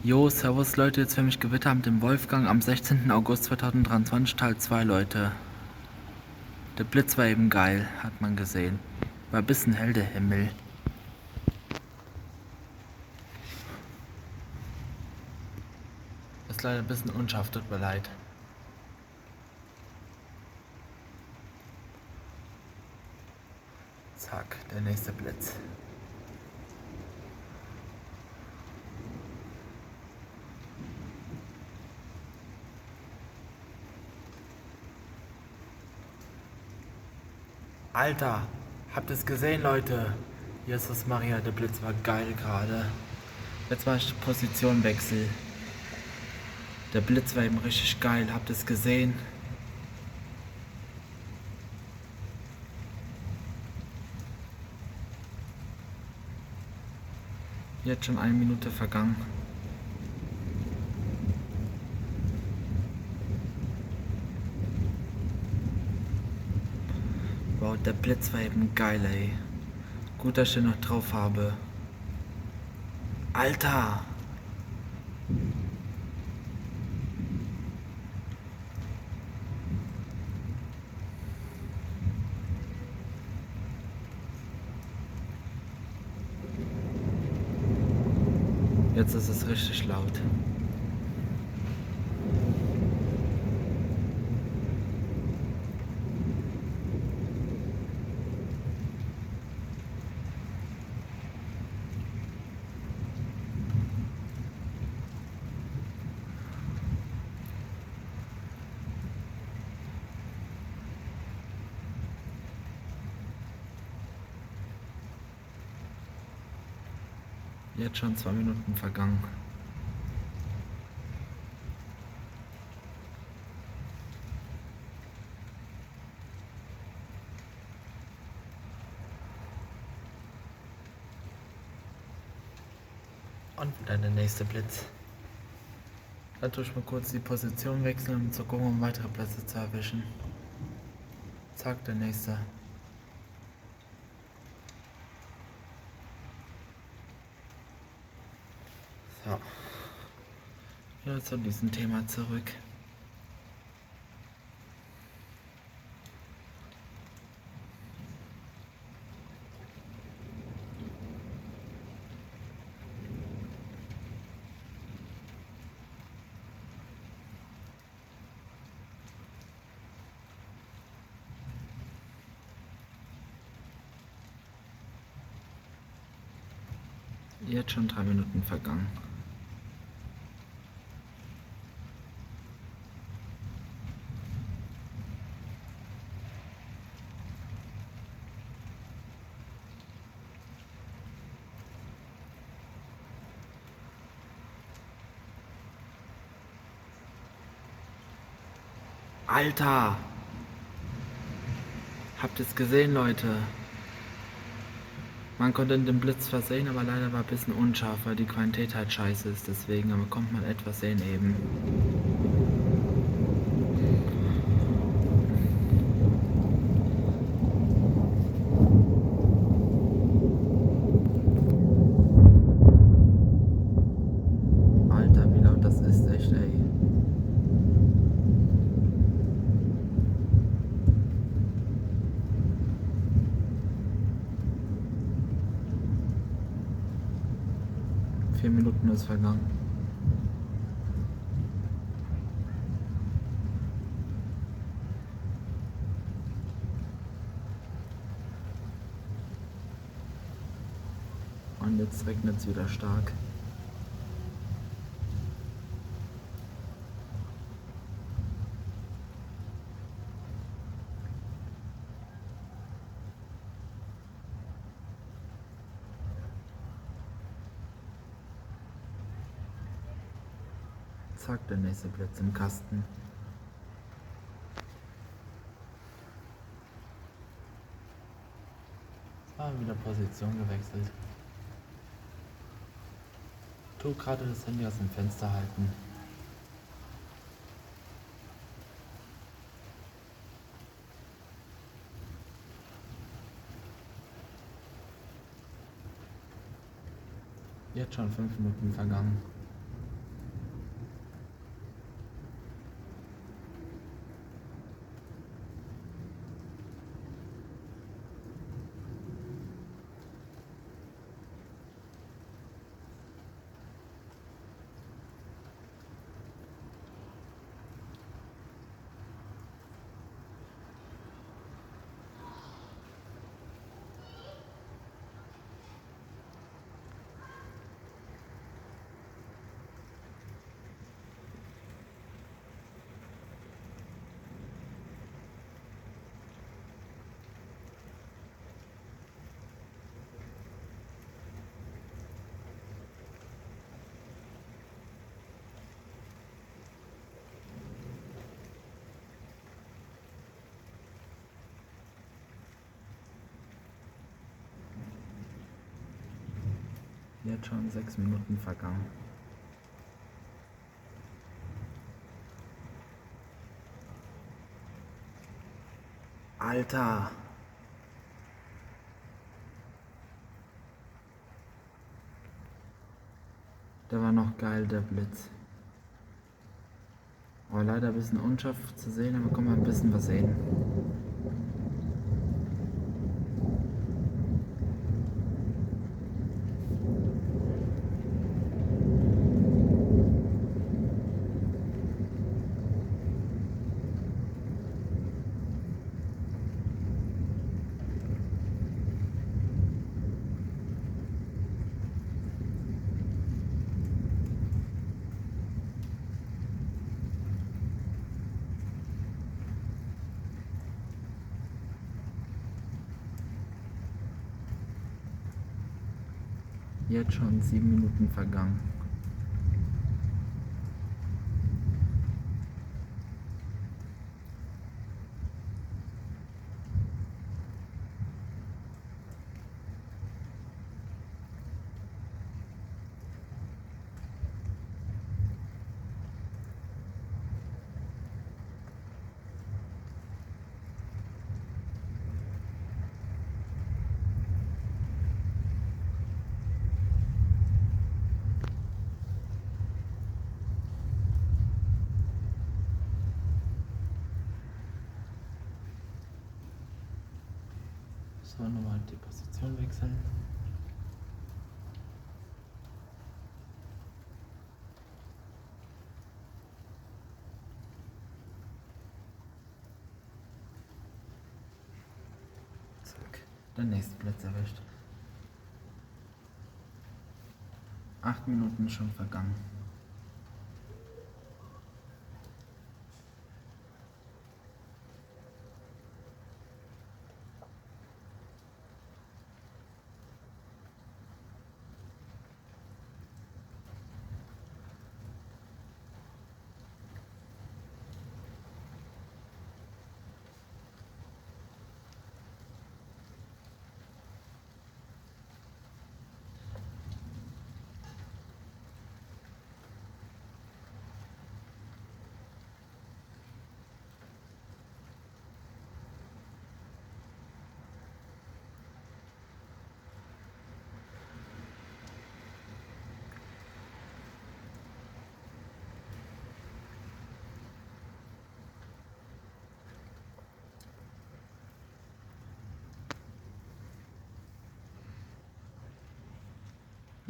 Jo, servus Leute, jetzt für mich Gewitter mit dem Wolfgang am 16. August 2023, Teil 2, Leute. Der Blitz war eben geil, hat man gesehen. War ein bisschen hell, der Himmel. Ist leider ein bisschen unscharf, tut mir leid. Zack, der nächste Blitz. Alter, habt ihr es gesehen, Leute? Jesus Maria, der Blitz war geil gerade. Jetzt war ich Positionwechsel. Der Blitz war eben richtig geil, habt ihr es gesehen? Jetzt schon 1 Minute vergangen. Wow, der Blitz war eben geil, ey. Gut, dass ich den noch drauf habe. Alter! Jetzt ist es richtig laut. Jetzt schon 2 Minuten vergangen. Und wieder der nächste Blitz. Dann tue ich mal kurz die Position wechseln, um zu gucken, um weitere Plätze zu erwischen. Zack, der nächste. So. Ja, zu diesem Thema zurück. Jetzt schon 3 Minuten vergangen. Alter! Habt ihr es gesehen, Leute? Man konnte den Blitz versehen, aber leider war ein bisschen unscharf, weil die Qualität halt scheiße ist. Deswegen, aber konnte man etwas sehen eben. Alter, wie laut das ist, echt, ey. Vier Minuten ist vergangen. Und jetzt regnet es wieder stark. Zack, der nächste Blitz im Kasten. Wieder Position gewechselt. Tu gerade das Handy aus dem Fenster halten. Jetzt schon 5 Minuten vergangen. Jetzt schon 6 Minuten vergangen. Alter! Der war noch geil, der Blitz. Aber leider ein bisschen unscharf zu sehen, aber kann man ein bisschen was sehen. Jetzt schon 7 Minuten vergangen. So, nochmal die Position wechseln. Zack, der nächste Blitz erwischt. 8 Minuten schon vergangen.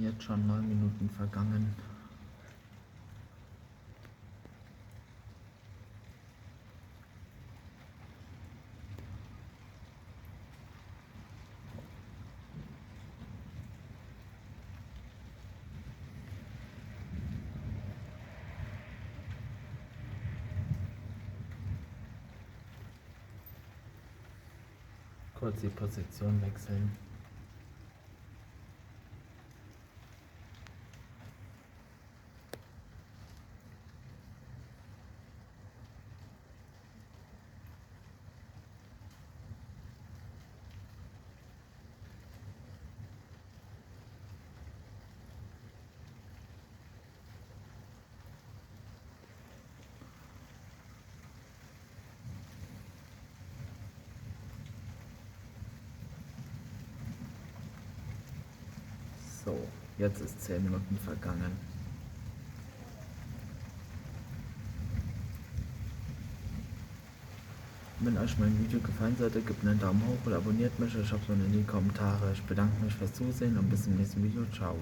Jetzt schon 9 Minuten vergangen. Kurz die Position wechseln. So, jetzt ist 10 Minuten vergangen. Wenn euch mein Video gefallen sollte, gebt einen Daumen hoch oder abonniert mich oder schreibt es in die Kommentare. Ich bedanke mich fürs Zusehen und bis zum nächsten Video. Ciao.